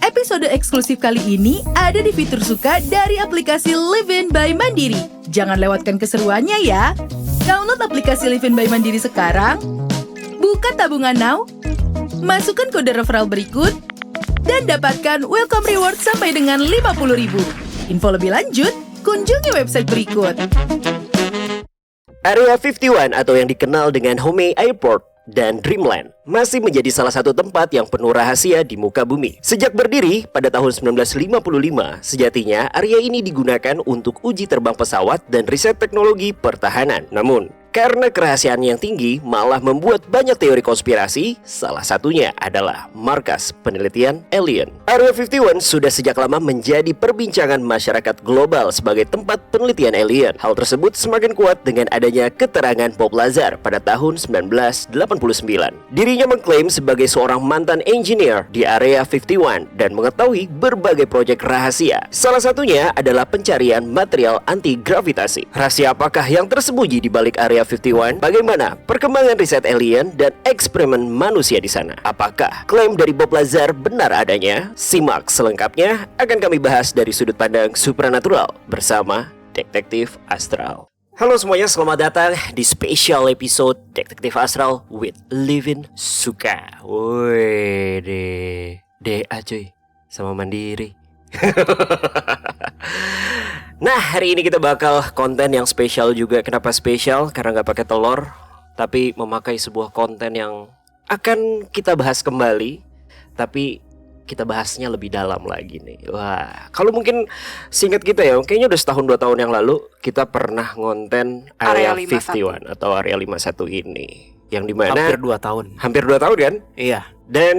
Episode eksklusif kali ini ada di fitur suka dari aplikasi Livin by Mandiri. Jangan lewatkan keseruannya ya. Download aplikasi Livin by Mandiri sekarang, buka tabungan now, masukkan kode referral berikut, dan dapatkan welcome reward sampai dengan 50.000. Info lebih lanjut, kunjungi website berikut. Area 51 atau yang dikenal dengan Home Airport dan Dreamland masih menjadi salah satu tempat yang penuh rahasia di muka bumi. Sejak berdiri pada tahun 1955, sejatinya area ini digunakan untuk uji terbang pesawat dan riset teknologi pertahanan. Namun, karena kerahasiaan yang tinggi malah membuat banyak teori konspirasi, salah satunya adalah markas penelitian alien. Area 51 sudah sejak lama menjadi perbincangan masyarakat global sebagai tempat penelitian alien. Hal tersebut semakin kuat dengan adanya keterangan Bob Lazar pada tahun 1989. Dirinya mengklaim sebagai seorang mantan engineer di Area 51 dan mengetahui berbagai proyek rahasia. Salah satunya adalah pencarian material anti-gravitasi. Rahasia apakah yang tersembunyi di balik Area 51? Bagaimana perkembangan riset alien dan eksperimen manusia di sana? Apakah klaim dari Bob Lazar benar adanya? Simak selengkapnya, akan kami bahas dari sudut pandang supranatural bersama Detektif Astral. Halo semuanya, selamat datang di special episode Detektif Astral with Livin Suka. Woi DA cuy, sama Mandiri. Nah, hari ini kita bakal konten yang spesial juga. Kenapa spesial? Karena nggak pakai telur, tapi memakai sebuah konten yang akan kita bahas kembali, tapi kita bahasnya lebih dalam lagi nih. Wah, kalau mungkin singkat kita ya, kayaknya udah setahun 2 tahun yang lalu kita pernah ngonten Area 51 atau Area 51 ini, yang dimana hampir 2 tahun. Hampir 2 tahun kan? Iya. Dan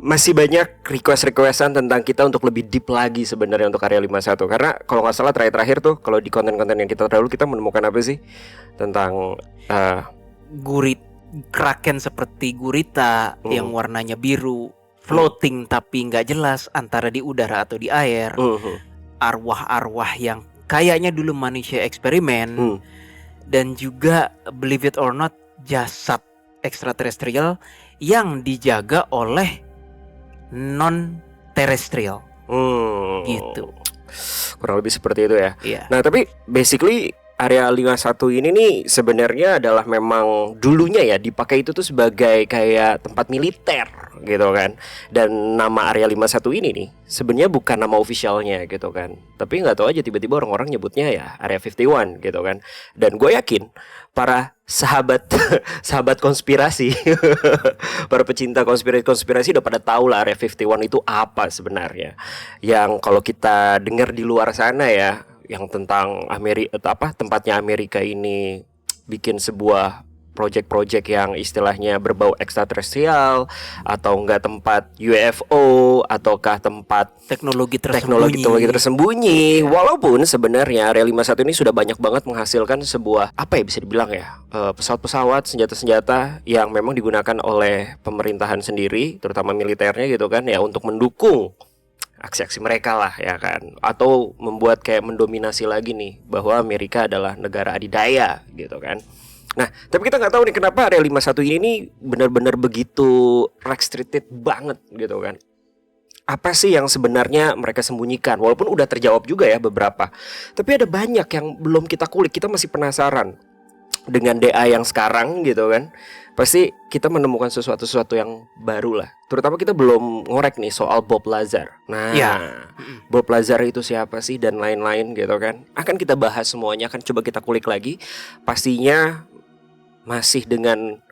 masih banyak request-requestan tentang kita untuk lebih deep lagi sebenarnya untuk Area 51. Karena kalau nggak salah terakhir tuh, kalau di konten-konten yang kita dahulu, kita menemukan apa sih tentang kraken seperti gurita yang warnanya biru, floating tapi nggak jelas antara di udara atau di air, arwah-arwah yang kayaknya dulu manusia eksperimen, dan juga believe it or not, jasad ekstraterestrial yang dijaga oleh non-terestrial. Gitu. Kurang lebih seperti itu ya. Iya. Nah, tapi basically Area 51 ini nih sebenarnya adalah memang dulunya ya dipakai itu tuh sebagai kayak tempat militer gitu kan. Dan nama Area 51 ini nih sebenarnya bukan nama officialnya gitu kan. Tapi nggak tahu aja tiba-tiba orang-orang nyebutnya ya Area 51 gitu kan. Dan gue yakin para sahabat konspirasi para pecinta konspirasi udah pada tahu lah Area 51 itu apa sebenarnya. Yang kalau kita dengar di luar sana ya, yang tentang tempatnya Amerika ini bikin sebuah project-project yang istilahnya berbau ekstraterestrial, atau enggak tempat UFO, ataukah tempat teknologi tersembunyi. Walaupun sebenarnya Area 51 ini sudah banyak banget menghasilkan sebuah, apa ya bisa dibilang ya, pesawat-pesawat, senjata-senjata yang memang digunakan oleh pemerintahan sendiri, terutama militernya gitu kan ya, untuk mendukung aksi-aksi mereka lah ya kan, atau membuat kayak mendominasi lagi nih bahwa Amerika adalah negara adidaya gitu kan. Nah, tapi kita nggak tahu nih kenapa Area 51 ini benar-benar begitu restricted banget gitu kan. Apa sih yang sebenarnya mereka sembunyikan? Walaupun udah terjawab juga ya beberapa, tapi ada banyak yang belum kita kulik. Kita masih penasaran dengan DA yang sekarang gitu kan. Pasti kita menemukan sesuatu yang baru lah. Terutama kita belum ngorek nih soal Bob Lazar. Nah, Bob Lazar itu siapa sih dan lain-lain gitu kan. Akan kita bahas semuanya, akan coba kita kulik lagi. Pastinya masih dengan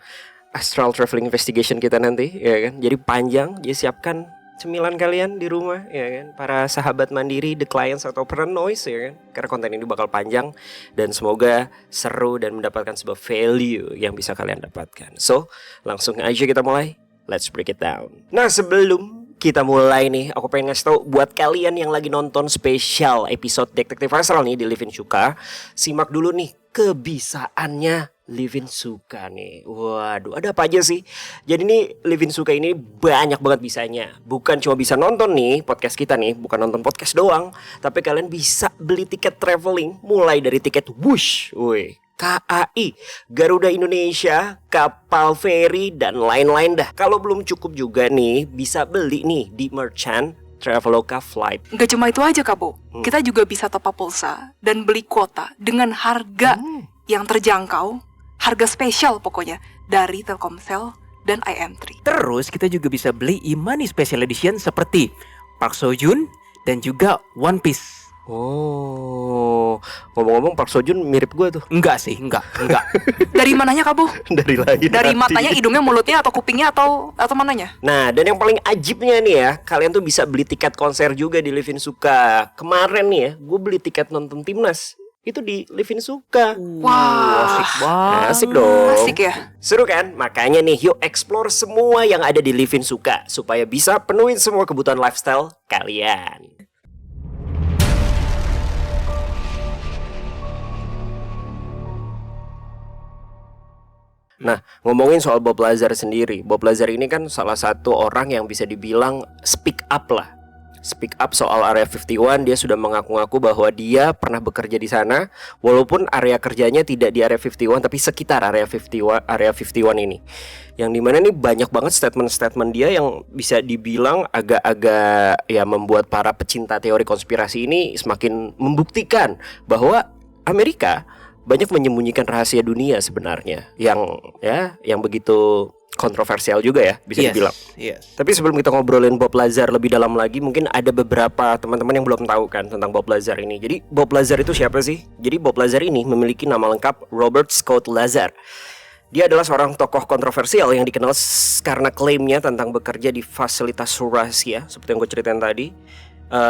Astral Traveling Investigation kita nanti ya kan. Jadi panjang, jadi siapkan cemilan kalian di rumah ya kan, para sahabat Mandiri, the clients atau paranoise ya kan, karena konten ini bakal panjang dan semoga seru dan mendapatkan sebuah value yang bisa kalian dapatkan. So, langsung aja kita mulai. Let's break it down. Nah, sebelum kita mulai nih, aku pengen ngasih tau buat kalian yang lagi nonton spesial episode Detektif Astral nih di Livin Suka, simak dulu nih kebisaannya Livin Suka nih. Waduh, ada apa aja sih? Jadi nih Livin Suka ini banyak banget bisanya. Bukan cuma bisa nonton nih podcast kita nih, bukan nonton podcast doang, tapi kalian bisa beli tiket traveling mulai dari tiket Wush, KAI, Garuda Indonesia, kapal feri dan lain-lain dah. Kalau belum cukup juga nih, bisa beli nih di merchant Traveloka Flight. Nggak cuma itu aja Kak Bo, kita juga bisa top up pulsa dan beli kuota dengan harga yang terjangkau, harga spesial pokoknya dari Telkomsel dan IM3. Terus kita juga bisa beli e-money special edition seperti Park Seo-joon dan juga One Piece. Oh, ngomong-ngomong Park Seo-joon mirip gue tuh. Enggak sih, enggak. Dari mananya Kak Bo? Dari lahir Dari hati. matanya, hidungnya, mulutnya, atau kupingnya, atau mananya? Nah, dan yang paling ajibnya nih ya, kalian tuh bisa beli tiket konser juga di Livin Suka. Kemarin nih ya, gue beli tiket nonton Timnas itu di Livin Suka. Wah, asik banget. Asik dong. asik ya. Seru kan? Makanya nih, yuk explore semua yang ada di Livin Suka supaya bisa penuhin semua kebutuhan lifestyle kalian. Nah, ngomongin soal Bob Lazar sendiri, Bob Lazar ini kan salah satu orang yang bisa dibilang speak up lah. Speak up soal Area 51, dia sudah mengaku-ngaku bahwa dia pernah bekerja di sana, walaupun area kerjanya tidak di Area 51 tapi sekitar Area 51 ini. Yang dimana nih banyak banget statement-statement dia yang bisa dibilang agak-agak ya membuat para pecinta teori konspirasi ini semakin membuktikan bahwa Amerika banyak menyembunyikan rahasia dunia sebenarnya yang begitu kontroversial juga ya bisa dibilang. Yes. Tapi sebelum kita ngobrolin Bob Lazar lebih dalam lagi, mungkin ada beberapa teman-teman yang belum tahu kan tentang Bob Lazar ini. Jadi Bob Lazar itu siapa sih? Jadi Bob Lazar ini memiliki nama lengkap Robert Scott Lazar. Dia adalah seorang tokoh kontroversial yang dikenal karena klaimnya tentang bekerja di fasilitas rahasia seperti yang gue ceritain tadi.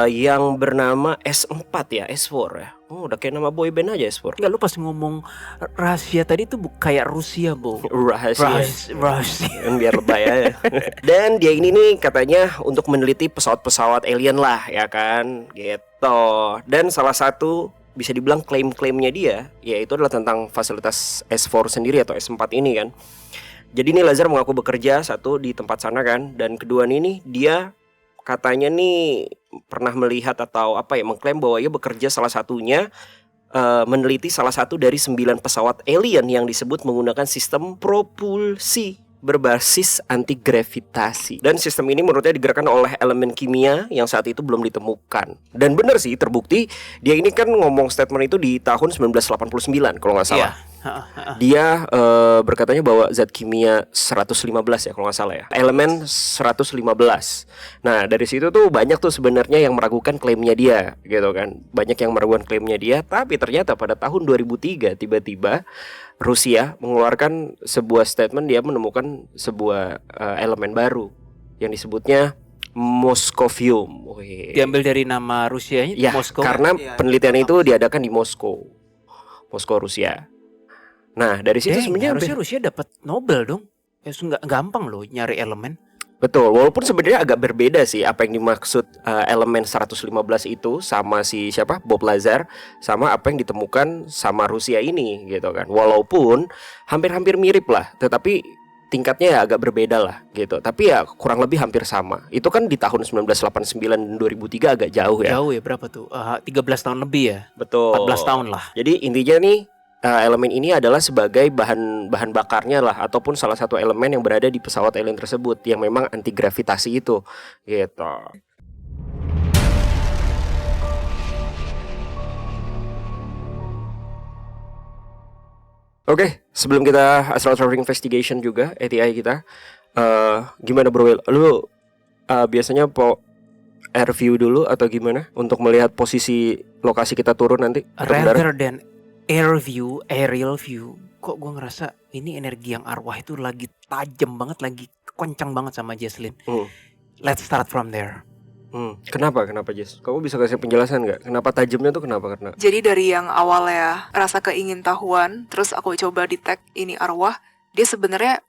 Yang bernama S4 ya, S4 ya. Oh, udah kayak nama boyband aja S4. Enggak, lu pas ngomong rahasia tadi tuh kayak Rusia, Bo. Rahasia. Rahasia. Biar lebay aja. Dan dia ini nih katanya untuk meneliti pesawat-pesawat alien lah, ya kan? Gitu. Dan salah satu bisa dibilang klaim-klaimnya dia yaitu adalah tentang fasilitas S4 sendiri atau S4 ini kan. Jadi nih Lazar mengaku bekerja satu di tempat sana kan, dan kedua nih dia katanya nih pernah melihat atau mengklaim bahwa ia bekerja salah satunya meneliti salah satu dari 9 pesawat alien yang disebut menggunakan sistem propulsi berbasis anti gravitasi. Dan sistem ini menurutnya digerakkan oleh elemen kimia yang saat itu belum ditemukan. Dan benar sih, terbukti dia ini kan ngomong statement itu di tahun 1989 kalau nggak salah. Dia berkatanya bahwa zat kimia 115 ya kalau nggak salah ya, elemen 115. Nah dari situ tuh banyak tuh sebenarnya yang meragukan klaimnya dia gitu kan. Banyak yang meragukan klaimnya dia. Tapi ternyata pada tahun 2003 tiba-tiba Rusia mengeluarkan sebuah statement. Dia menemukan sebuah elemen baru yang disebutnya Moscovium. Diambil dari nama Rusianya ya, Moskow. karena penelitian itu diadakan di Moskow, Rusia. Nah dari situ sebenarnya harusnya Rusia dapat Nobel dong. Ya nggak gampang loh nyari elemen. Betul, walaupun sebenarnya agak berbeda sih apa yang dimaksud elemen 115 itu sama si siapa Bob Lazar, sama apa yang ditemukan sama Rusia ini gitu kan. Walaupun hampir-hampir mirip lah, tetapi tingkatnya ya agak berbeda lah gitu. Tapi ya kurang lebih hampir sama. Itu kan di tahun 1989 dan 2003 agak jauh ya. Jauh ya, berapa tuh? 13 tahun lebih ya. Betul. 14 tahun lah. Jadi intinya nih elemen ini adalah sebagai bahan bakarnya lah, ataupun salah satu elemen yang berada di pesawat alien tersebut yang memang anti gravitasi itu gitu. Oke, sebelum kita Astral Traveling Investigation juga ATI kita, gimana bro Will? Lu biasanya air view dulu atau gimana untuk melihat posisi lokasi kita turun nanti? Rather than aerial view, kok gue ngerasa ini energi yang arwah itu lagi tajam banget, lagi kencang banget sama Jesslyn. Let's start from there. Kenapa Jess? Kamu bisa kasih penjelasan nggak? Kenapa tajamnya tuh kenapa? Jadi dari yang awalnya rasa keingintahuan, terus aku coba detect ini arwah, dia sebenarnya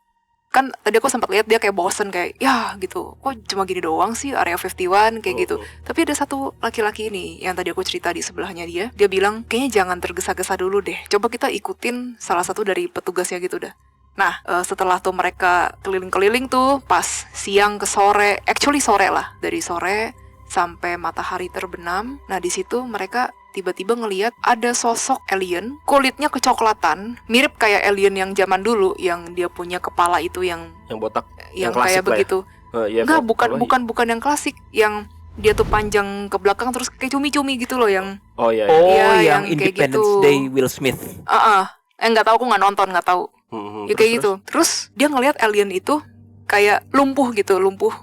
kan tadi aku sempat lihat dia kayak bosen, kayak ya gitu, kok cuma gini doang sih Area 51 kayak gitu. Tapi ada satu laki-laki ini yang tadi aku cerita di sebelahnya dia bilang kayaknya jangan tergesa-gesa dulu deh, coba kita ikutin salah satu dari petugasnya gitu dah. Nah setelah tuh mereka keliling-keliling tuh pas siang ke sore, actually sore lah, dari sore sampai matahari terbenam. Nah di situ mereka tiba-tiba ngelihat ada sosok alien, kulitnya kecoklatan, mirip kayak alien yang zaman dulu, yang dia punya kepala itu yang botak, yang kayak begitu. Ya, enggak, bukan yang klasik, yang dia tuh panjang ke belakang terus kayak cumi-cumi gitu loh yang Oh iya. Oh, Iya, yang yang kayak Independence gitu. Day Will Smith. nggak tahu, aku nggak nonton, nggak tahu. Ya kayak gitu. Terus dia ngelihat alien itu kayak lumpuh gitu, lumpuh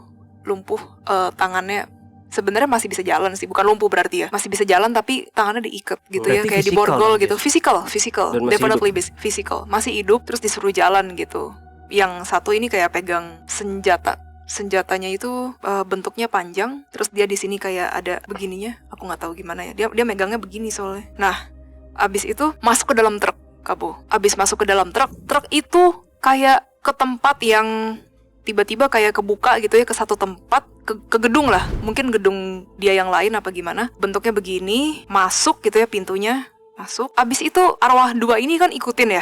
tangannya. Sebenarnya masih bisa jalan sih, bukan lumpuh berarti ya. Masih bisa jalan tapi tangannya diikat gitu ya, Berarti kayak physical diborgol dong, gitu. Jess. Physical. Dan masih Definitely physical. Masih hidup terus disuruh jalan gitu. Yang satu ini kayak pegang senjata. Senjatanya itu bentuknya panjang, terus dia di sini kayak ada begininya. Aku nggak tahu gimana ya. Dia megangnya begini soalnya. Nah, abis itu masuk ke dalam truk, Kabo. Abis masuk ke dalam truk itu kayak ke tempat yang tiba-tiba kayak kebuka gitu ya, ke satu tempat, ke gedung lah, mungkin gedung dia yang lain apa gimana, bentuknya begini, masuk gitu ya pintunya, masuk. Abis itu arwah dua ini kan ikutin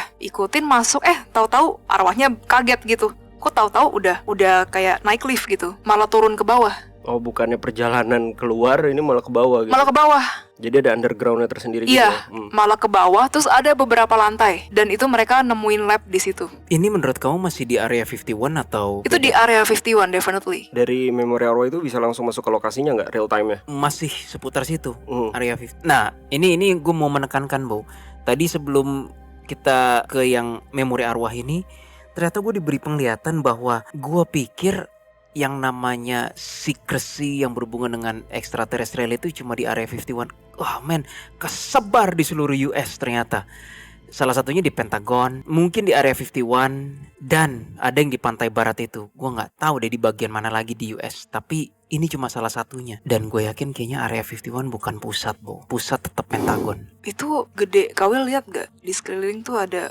masuk, tahu-tahu arwahnya kaget gitu, kok tahu-tahu udah kayak naik lift gitu, malah turun ke bawah. Oh, bukannya perjalanan keluar, ini malah ke bawah gitu. Malah ke bawah. Jadi ada undergroundnya tersendiri gitu. Iya, malah ke bawah, terus ada beberapa lantai, dan itu mereka nemuin lab di situ. Ini menurut kamu masih di area 51 atau Itu di beda? area 51 definitely. Dari memori arwah itu bisa langsung masuk ke lokasinya nggak real time-nya? Masih seputar situ, area 50. Nah, ini gue mau menekankan, Bo. Tadi sebelum kita ke yang memori arwah ini, ternyata gue diberi penglihatan bahwa gue pikir yang namanya secrecy yang berhubungan dengan extraterrestrial itu cuma di area 51. Wah, kesebar di seluruh US ternyata. Salah satunya di Pentagon, mungkin di area 51, dan ada yang di pantai barat itu. Gue nggak tahu deh di bagian mana lagi di US, tapi ini cuma salah satunya. Dan gue yakin kayaknya area 51 bukan pusat, Bo. Pusat tetap Pentagon. Itu gede. Kau lihat gak? Di sekeliling tuh ada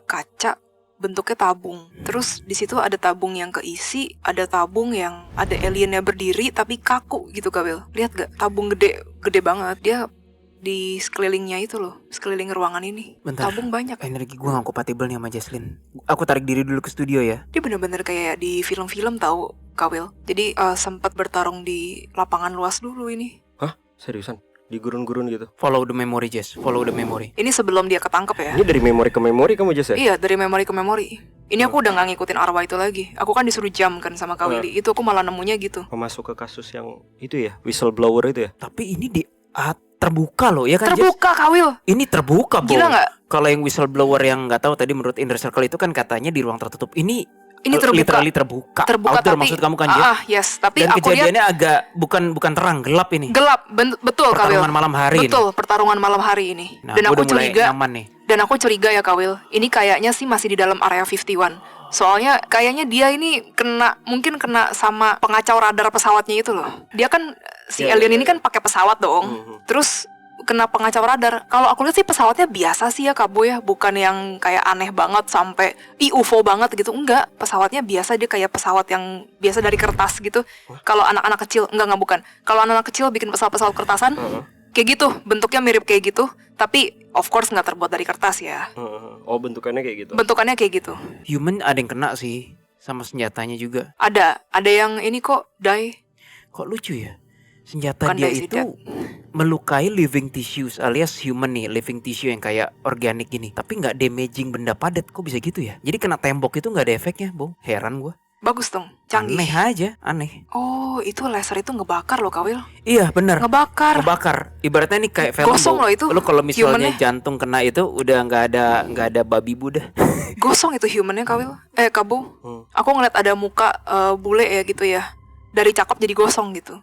kaca bentuknya tabung. Terus di situ ada tabung yang keisi, ada tabung yang ada aliennya berdiri tapi kaku gitu, Kawil. Lihat gak? Tabung gede banget. Dia di sekelilingnya itu loh, sekeliling ruangan ini. Bentar. Tabung banyak. Energi gue gak kompatibel nih sama Jesslyn. Aku tarik diri dulu ke studio ya. Dia bener-bener kayak di film-film tahu, Kawil. Jadi sempat bertarung di lapangan luas dulu ini. Hah? Seriusan? Di gurun-gurun gitu? Follow the memory, Jess. Follow the memory. Ini sebelum dia ketangkep ya. Ini dari memori ke memori kamu Jess ya? Iya, dari memori ke memori. Ini aku udah gak ngikutin arwah itu lagi. Aku kan disuruh jam kan sama Kak Willy. Itu aku malah nemunya gitu. Masuk ke kasus yang itu ya, whistleblower itu ya? Tapi ini terbuka loh ya kan, Jess? Terbuka, Kak Wil. Ini terbuka, Bo. Gila gak? Kalau yang whistleblower yang nggak tahu tadi menurut Inner Circle itu kan katanya di ruang tertutup. Ini terbuka. literally terbuka. Terbuka, Outdoor tapi maksud kamu kan, Jess? yes. Tapi Dan aku lihat kejadiannya agak bukan terang, gelap ini. gelap. Betul, Kak Wil. Pertarungan malam hari Betul, pertarungan malam hari ini. Nah, Dan gua aku udah mulai curiga. nyaman nih. Dan aku curiga ya, Kak Wil. Ini kayaknya sih masih di dalam area 51. Soalnya kayaknya dia ini mungkin kena sama pengacau radar pesawatnya itu loh. Dia kan si alien ini kan pakai pesawat dong. Terus kena pengacau radar. Kalau aku lihat sih pesawatnya biasa sih ya, Kak Bo ya, bukan yang kayak aneh banget sampai UFO banget gitu. Enggak, pesawatnya biasa, dia kayak pesawat yang biasa dari kertas gitu. Kalau anak-anak kecil bukan. Kalau anak-anak kecil bikin pesawat-pesawat kertasan, kayak gitu, bentuknya mirip kayak gitu, tapi of course nggak terbuat dari kertas ya. Oh, bentukannya kayak gitu. Bentukannya kayak gitu. Human ada yang kena sih sama senjatanya juga. Ada yang ini kok die. Kok lucu ya? Senjata Bukan dia die, itu melukai living tissues alias human nih, living tissue yang kayak organik gini, tapi nggak damaging benda padat. Kok bisa gitu ya? Jadi kena tembok itu nggak ada efeknya, Bo. Heran gue. Bagus dong, canggih. Aneh aja, aneh. Oh, itu laser itu ngebakar loh, Kak Wil. Iya bener. Ngebakar. Ibaratnya nih kayak film. Gosong Bo. loh itu Lu kalau misalnya humannya. jantung kena itu udah nggak ada babi budah. Gosong itu humannya, Kak Wil. Kak Bo. Aku ngeliat ada muka bule ya gitu ya. Dari cakep jadi gosong gitu.